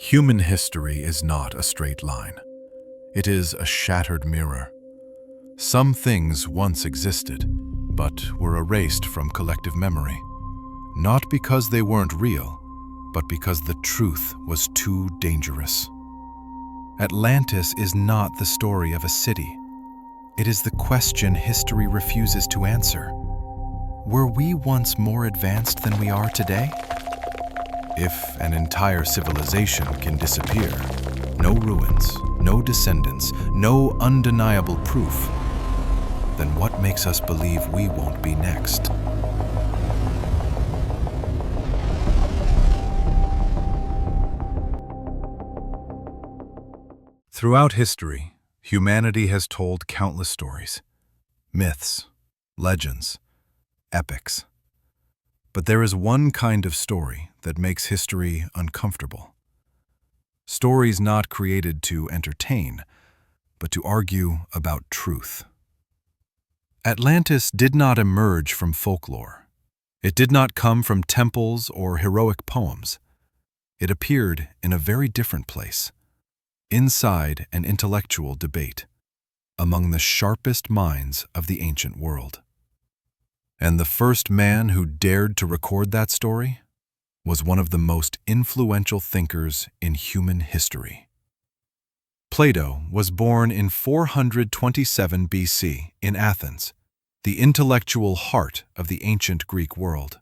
Human history is not a straight line. It is a shattered mirror. Some things once existed, but were erased from collective memory, not because they weren't real, but because the truth was too dangerous. Atlantis is not the story of a city. It is the question history refuses to answer. Were we once more advanced than we are today? If an entire civilization can disappear, no ruins, no descendants, no undeniable proof, then what makes us believe we won't be next? Throughout history, humanity has told countless stories, myths, legends, epics. But there is one kind of story that makes history uncomfortable. Stories not created to entertain, but to argue about truth. Atlantis did not emerge from folklore. It did not come from temples or heroic poems. It appeared in a very different place, inside an intellectual debate, among the sharpest minds of the ancient world. And the first man who dared to record that story was one of the most influential thinkers in human history. Plato was born in 427 BC in Athens, the intellectual heart of the ancient Greek world.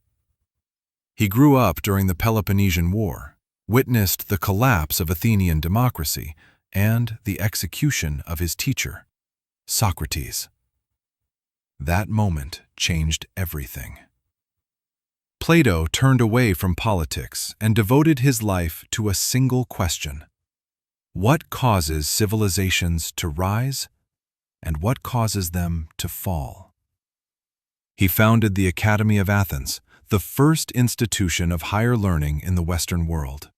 He grew up during the Peloponnesian War, witnessed the collapse of Athenian democracy, and the execution of his teacher, Socrates. That moment changed everything. Plato turned away from politics and devoted his life to a single question: what causes civilizations to rise, and what causes them to fall? He founded the Academy of Athens, the first institution of higher learning in the Western world.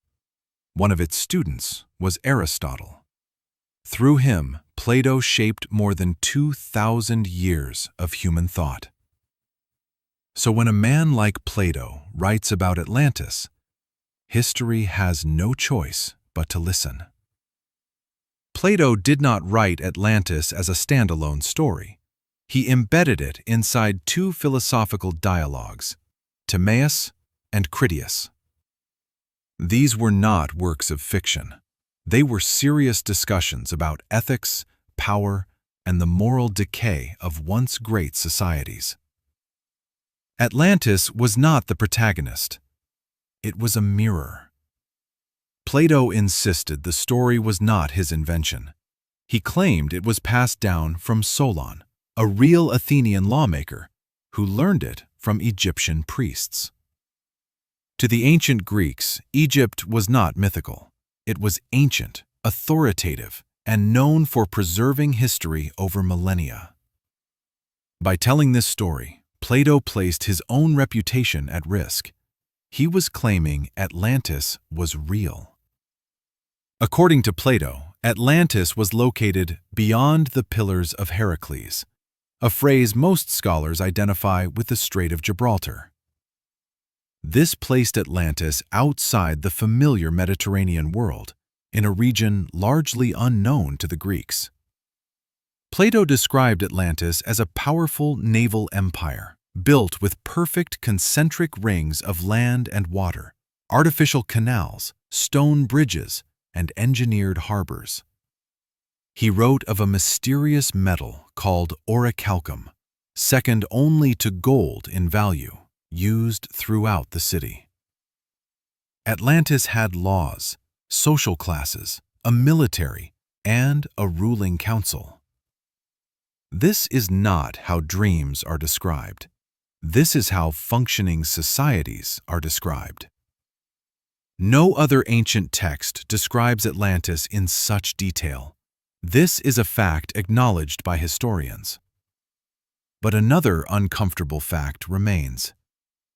One of its students was Aristotle. Through him, Plato shaped more than 2,000 years of human thought. So when a man like Plato writes about Atlantis, history has no choice but to listen. Plato did not write Atlantis as a standalone story. He embedded it inside two philosophical dialogues, Timaeus and Critias. These were not works of fiction. They were serious discussions about ethics, power, and the moral decay of once great societies. Atlantis was not the protagonist. It was a mirror. Plato insisted the story was not his invention. He claimed it was passed down from Solon, a real Athenian lawmaker, who learned it from Egyptian priests. To the ancient Greeks, Egypt was not mythical. It was ancient, authoritative, and known for preserving history over millennia. By telling this story, Plato placed his own reputation at risk. He was claiming Atlantis was real. According to Plato, Atlantis was located beyond the Pillars of Heracles, a phrase most scholars identify with the Strait of Gibraltar. This placed Atlantis outside the familiar Mediterranean world, in a region largely unknown to the Greeks. Plato described Atlantis as a powerful naval empire, built with perfect concentric rings of land and water, artificial canals, stone bridges, and engineered harbors. He wrote of a mysterious metal called orichalcum, second only to gold in value, used throughout the city. Atlantis had laws, social classes, a military, and a ruling council. This is not how dreams are described. This is how functioning societies are described. No other ancient text describes Atlantis in such detail. This is a fact acknowledged by historians. But another uncomfortable fact remains.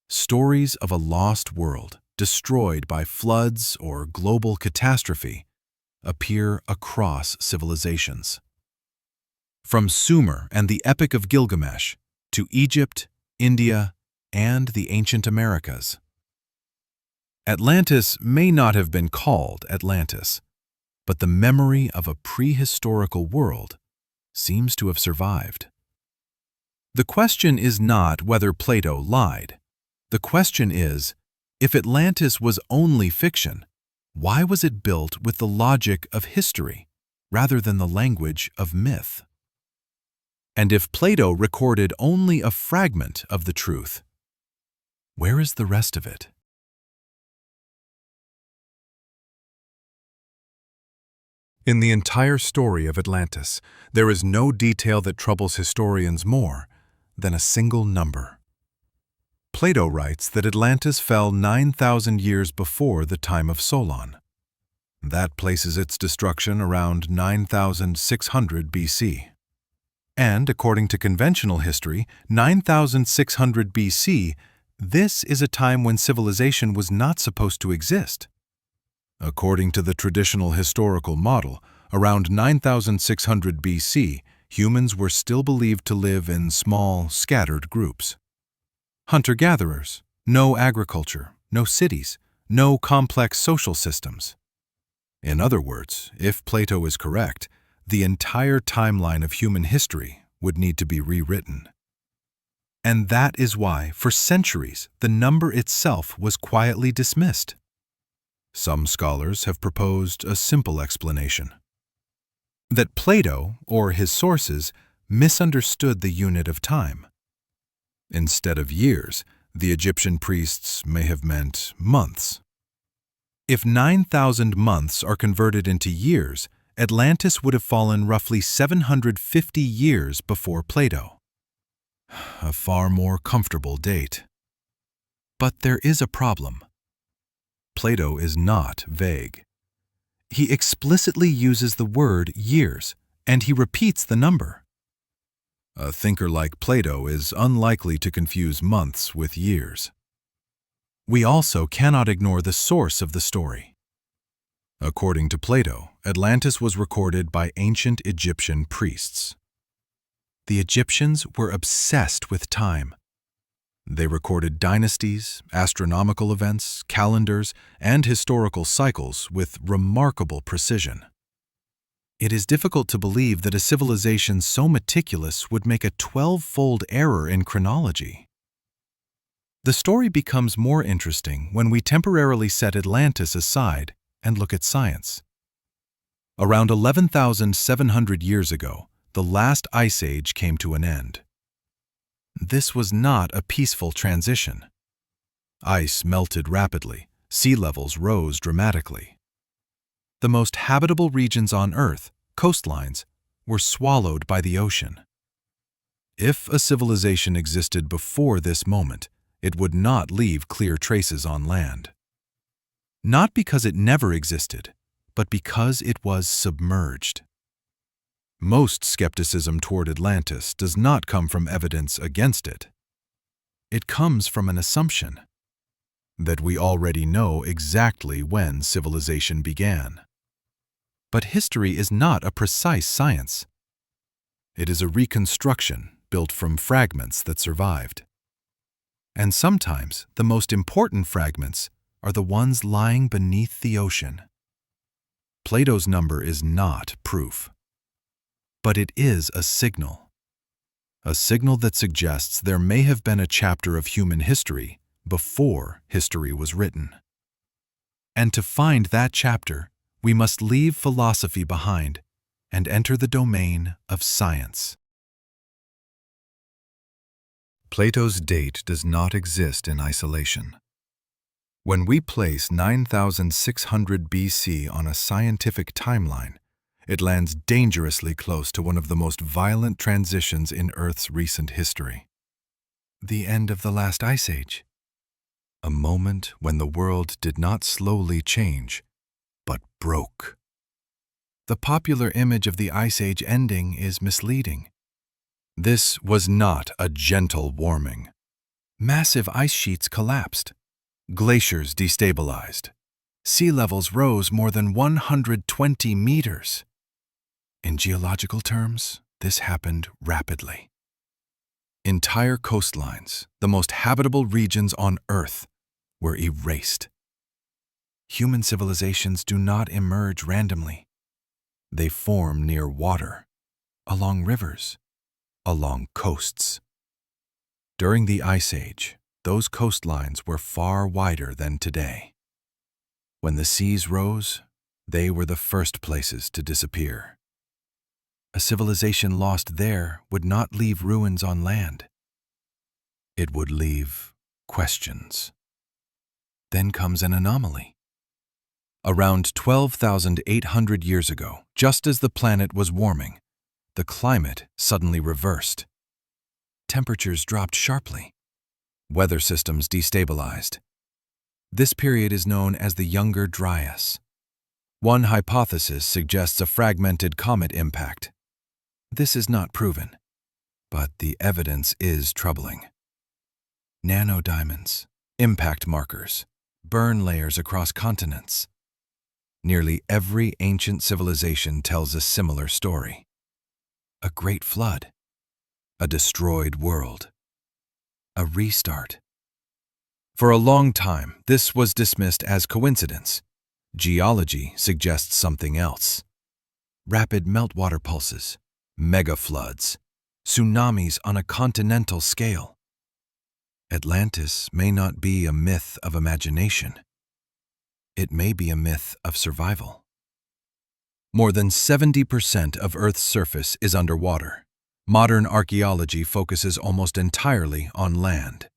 Stories of a lost world, destroyed by floods or global catastrophe, appear across civilizations. From Sumer and the Epic of Gilgamesh to Egypt, India, and the ancient Americas. Atlantis may not have been called Atlantis, but the memory of a prehistorical world seems to have survived. The question is not whether Plato lied. The question is, if Atlantis was only fiction, why was it built with the logic of history rather than the language of myth? And if Plato recorded only a fragment of the truth, where is the rest of it? In the entire story of Atlantis, there is no detail that troubles historians more than a single number. Plato writes that Atlantis fell 9,000 years before the time of Solon. That places its destruction around 9,600 BC. And according to conventional history, 9,600 BC, this is a time when civilization was not supposed to exist. According to the traditional historical model, around 9,600 BC, humans were still believed to live in small, scattered groups. Hunter-gatherers, no agriculture, no cities, no complex social systems. In other words, if Plato is correct, the entire timeline of human history would need to be rewritten. And that is why, for centuries, the number itself was quietly dismissed. Some scholars have proposed a simple explanation: that Plato, or his sources, misunderstood the unit of time. Instead of years, the Egyptian priests may have meant months. If 9,000 months are converted into years, Atlantis would have fallen roughly 750 years before Plato. A far more comfortable date. But there is a problem. Plato is not vague. He explicitly uses the word years, and he repeats the number. A thinker like Plato is unlikely to confuse months with years. We also cannot ignore the source of the story. According to Plato, Atlantis was recorded by ancient Egyptian priests. The Egyptians were obsessed with time. They recorded dynasties, astronomical events, calendars, and historical cycles with remarkable precision. It is difficult to believe that a civilization so meticulous would make a 12-fold error in chronology. The story becomes more interesting when we temporarily set Atlantis aside and look at science. Around 11,700 years ago, the last ice age came to an end. This was not a peaceful transition. Ice melted rapidly, sea levels rose dramatically. The most habitable regions on Earth, coastlines, were swallowed by the ocean. If a civilization existed before this moment, it would not leave clear traces on land. Not because it never existed, but because it was submerged. Most skepticism toward Atlantis does not come from evidence against it. It comes from an assumption that we already know exactly when civilization began. But history is not a precise science. It is a reconstruction built from fragments that survived. And sometimes the most important fragments are the ones lying beneath the ocean. Plato's number is not proof, but it is a signal that suggests there may have been a chapter of human history before history was written. And to find that chapter, we must leave philosophy behind and enter the domain of science. Plato's date does not exist in isolation. When we place 9,600 BC on a scientific timeline, it lands dangerously close to one of the most violent transitions in Earth's recent history. The end of the last ice age. A moment when the world did not slowly change, but broke. The popular image of the ice age ending is misleading. This was not a gentle warming. Massive ice sheets collapsed. Glaciers destabilized. Sea levels rose more than 120 meters. In geological terms, this happened rapidly. Entire coastlines, the most habitable regions on Earth, were erased. Human civilizations do not emerge randomly. They form near water, along rivers, along coasts. During the Ice Age, those coastlines were far wider than today. When the seas rose, they were the first places to disappear. A civilization lost there would not leave ruins on land. It would leave questions. Then comes an anomaly. Around 12,800 years ago, just as the planet was warming, the climate suddenly reversed. Temperatures dropped sharply. Weather systems destabilized. This period is known as the Younger Dryas. One hypothesis suggests a fragmented comet impact. This is not proven, but the evidence is troubling. Nanodiamonds, impact markers, burn layers across continents. Nearly every ancient civilization tells a similar story. A great flood, a destroyed world, a restart. For a long time, this was dismissed as coincidence. Geology suggests something else. Rapid meltwater pulses, megafloods, tsunamis on a continental scale. Atlantis may not be a myth of imagination. It may be a myth of survival. More than 70% of Earth's surface is underwater. Modern archaeology focuses almost entirely on land.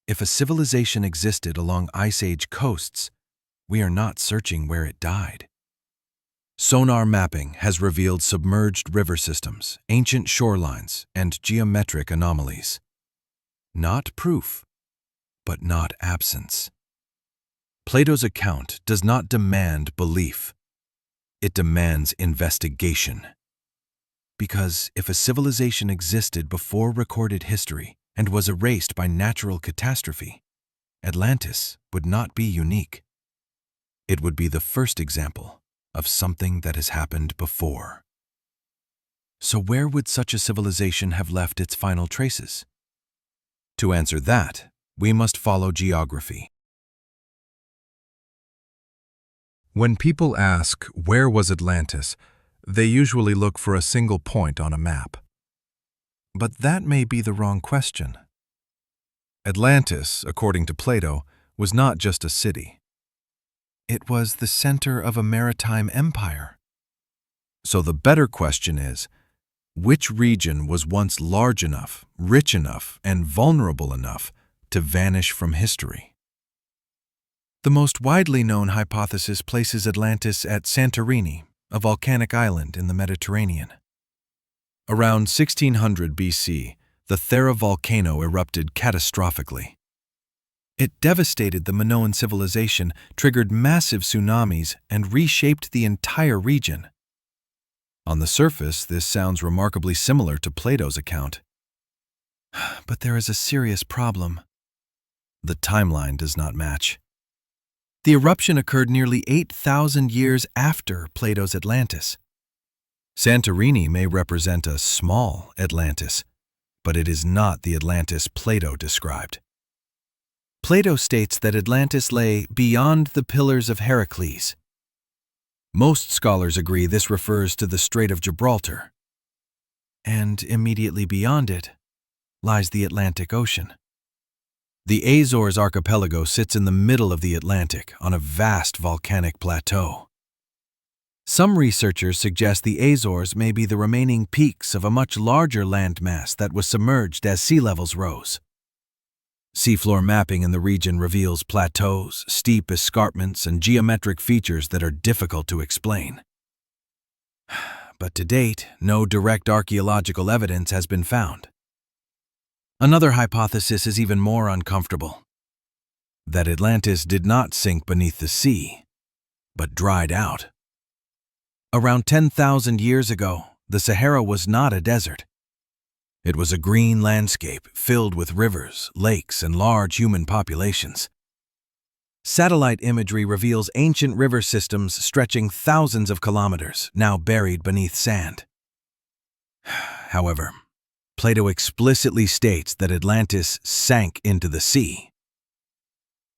If a civilization existed along Ice Age coasts, we are not searching where it died. Sonar mapping has revealed submerged river systems, ancient shorelines, and geometric anomalies. Not proof, but not absence. Plato's account does not demand belief. It demands investigation. Because if a civilization existed before recorded history and was erased by natural catastrophe, Atlantis would not be unique. It would be the first example of something that has happened before. So where would such a civilization have left its final traces? To answer that, we must follow geography. When people ask, where was Atlantis, they usually look for a single point on a map. But that may be the wrong question. Atlantis, according to Plato, was not just a city. It was the center of a maritime empire. So the better question is, which region was once large enough, rich enough, and vulnerable enough to vanish from history? The most widely known hypothesis places Atlantis at Santorini, a volcanic island in the Mediterranean. Around 1600 BC, the Thera volcano erupted catastrophically. It devastated the Minoan civilization, triggered massive tsunamis, and reshaped the entire region. On the surface, this sounds remarkably similar to Plato's account. But there is a serious problem. The timeline does not match. The eruption occurred nearly 8,000 years after Plato's Atlantis. Santorini may represent a small Atlantis, but it is not the Atlantis Plato described. Plato states that Atlantis lay beyond the Pillars of Heracles. Most scholars agree this refers to the Strait of Gibraltar. And immediately beyond it lies the Atlantic Ocean. The Azores archipelago sits in the middle of the Atlantic on a vast volcanic plateau. Some researchers suggest the Azores may be the remaining peaks of a much larger landmass that was submerged as sea levels rose. Seafloor mapping in the region reveals plateaus, steep escarpments, and geometric features that are difficult to explain. But to date, no direct archaeological evidence has been found. Another hypothesis is even more uncomfortable: that Atlantis did not sink beneath the sea, but dried out. Around 10,000 years ago, the Sahara was not a desert. It was a green landscape filled with rivers, lakes, and large human populations. Satellite imagery reveals ancient river systems stretching thousands of kilometers, now buried beneath sand. However, Plato explicitly states that Atlantis sank into the sea.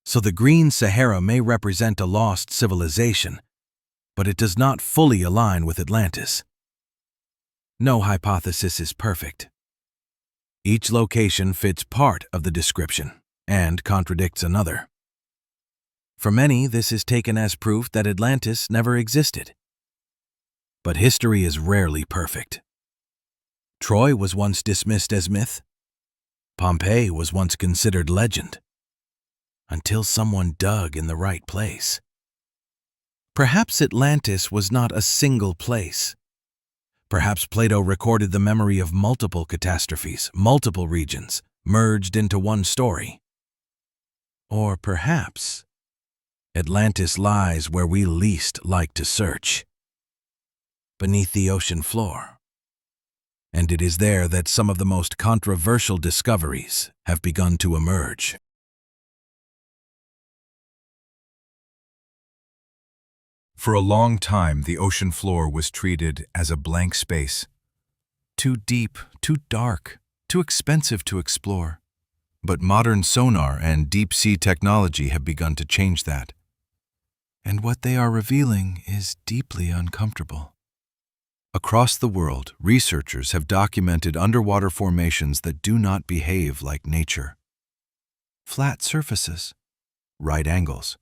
So the Green Sahara may represent a lost civilization, but it does not fully align with Atlantis. No hypothesis is perfect. Each location fits part of the description and contradicts another. For many, this is taken as proof that Atlantis never existed. But history is rarely perfect. Troy was once dismissed as myth. Pompeii was once considered legend, until someone dug in the right place. Perhaps Atlantis was not a single place. Perhaps Plato recorded the memory of multiple catastrophes, multiple regions, merged into one story. Or perhaps Atlantis lies where we least like to search, beneath the ocean floor. And it is there that some of the most controversial discoveries have begun to emerge. For a long time, the ocean floor was treated as a blank space. Too deep, too dark, too expensive to explore. But modern sonar and deep-sea technology have begun to change that. And what they are revealing is deeply uncomfortable. Across the world, researchers have documented underwater formations that do not behave like nature. Flat surfaces, right angles,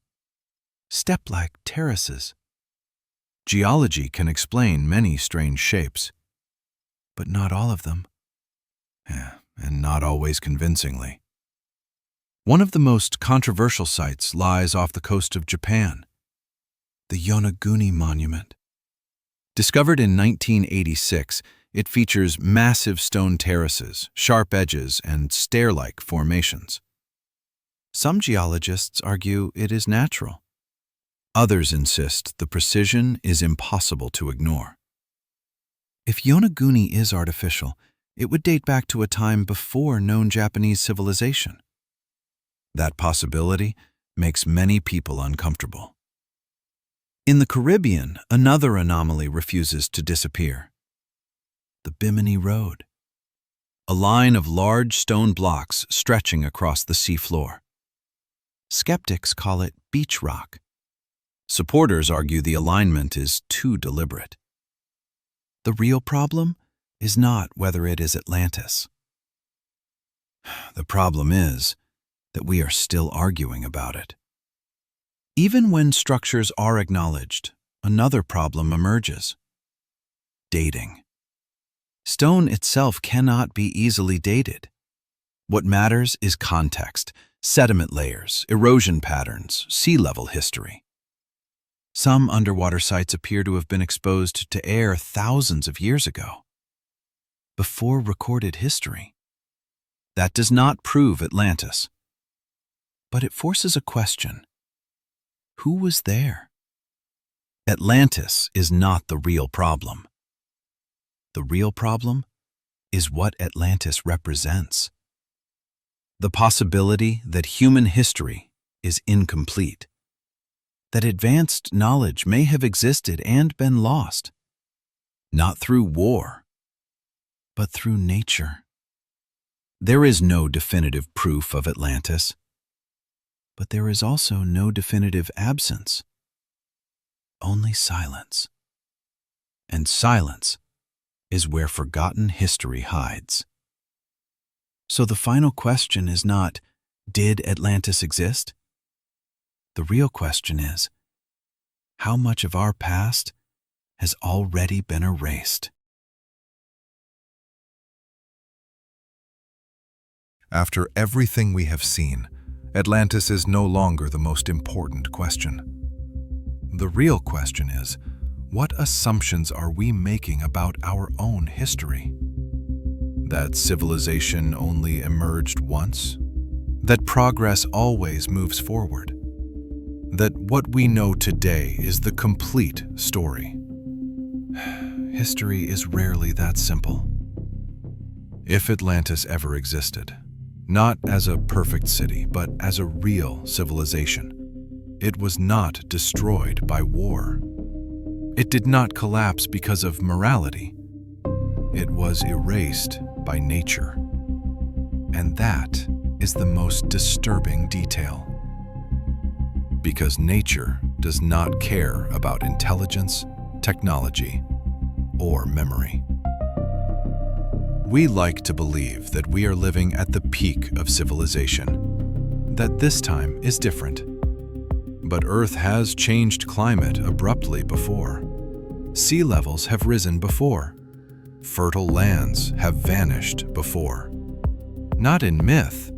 step-like terraces. Geology can explain many strange shapes, but not all of them, and not always convincingly. One of the most controversial sites lies off the coast of Japan, the Yonaguni Monument. Discovered in 1986, it features massive stone terraces, sharp edges, and stair-like formations. Some geologists argue it is natural. Others insist the precision is impossible to ignore. If Yonaguni is artificial, it would date back to a time before known Japanese civilization. That possibility makes many people uncomfortable. In the Caribbean, another anomaly refuses to disappear. The Bimini Road, a line of large stone blocks stretching across the seafloor. Skeptics call it beach rock. Supporters argue the alignment is too deliberate. The real problem is not whether it is Atlantis. The problem is that we are still arguing about it. Even when structures are acknowledged, another problem emerges: dating. Stone itself cannot be easily dated. What matters is context, sediment layers, erosion patterns, sea level history. Some underwater sites appear to have been exposed to air thousands of years ago, before recorded history. That does not prove Atlantis, but it forces a question. Who was there? Atlantis is not the real problem. The real problem is what Atlantis represents. The possibility that human history is incomplete, that advanced knowledge may have existed and been lost, not through war, but through nature. There is no definitive proof of Atlantis, but there is also no definitive absence, only silence. And silence is where forgotten history hides. So the final question is not, did Atlantis exist? The real question is, how much of our past has already been erased? After everything we have seen, Atlantis is no longer the most important question. The real question is, what assumptions are we making about our own history? That civilization only emerged once? That progress always moves forward? That what we know today is the complete story? History is rarely that simple. If Atlantis ever existed, not as a perfect city, but as a real civilization, it was not destroyed by war. It did not collapse because of morality. It was erased by nature. And that is the most disturbing detail. because nature does not care about intelligence, technology, or memory. We like to believe that we are living at the peak of civilization, that this time is different. But Earth has changed climate abruptly before. Sea levels have risen before. Fertile lands have vanished before. Not in myth,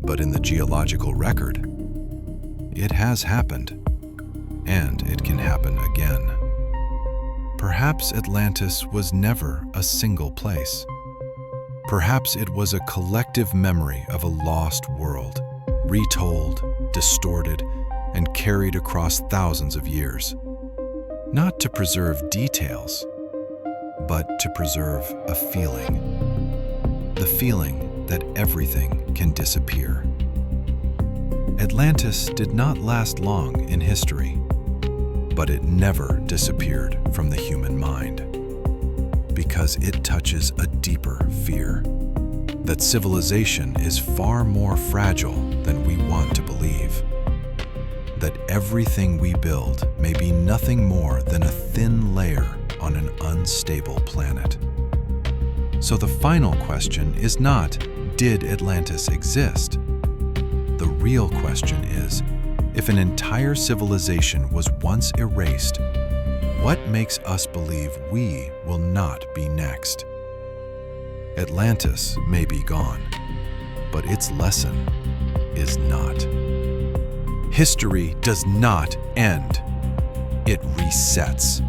but in the geological record. It has happened, and it can happen again. Perhaps Atlantis was never a single place. Perhaps it was a collective memory of a lost world, retold, distorted, and carried across thousands of years. Not to preserve details, but to preserve a feeling. The feeling that everything can disappear. Atlantis did not last long in history, but it never disappeared from the human mind, because it touches a deeper fear, that civilization is far more fragile than we want to believe, that everything we build may be nothing more than a thin layer on an unstable planet. So the final question is not, did Atlantis exist? The real question is, if an entire civilization was once erased, what makes us believe we will not be next? Atlantis may be gone, but its lesson is not. History does not end. It resets.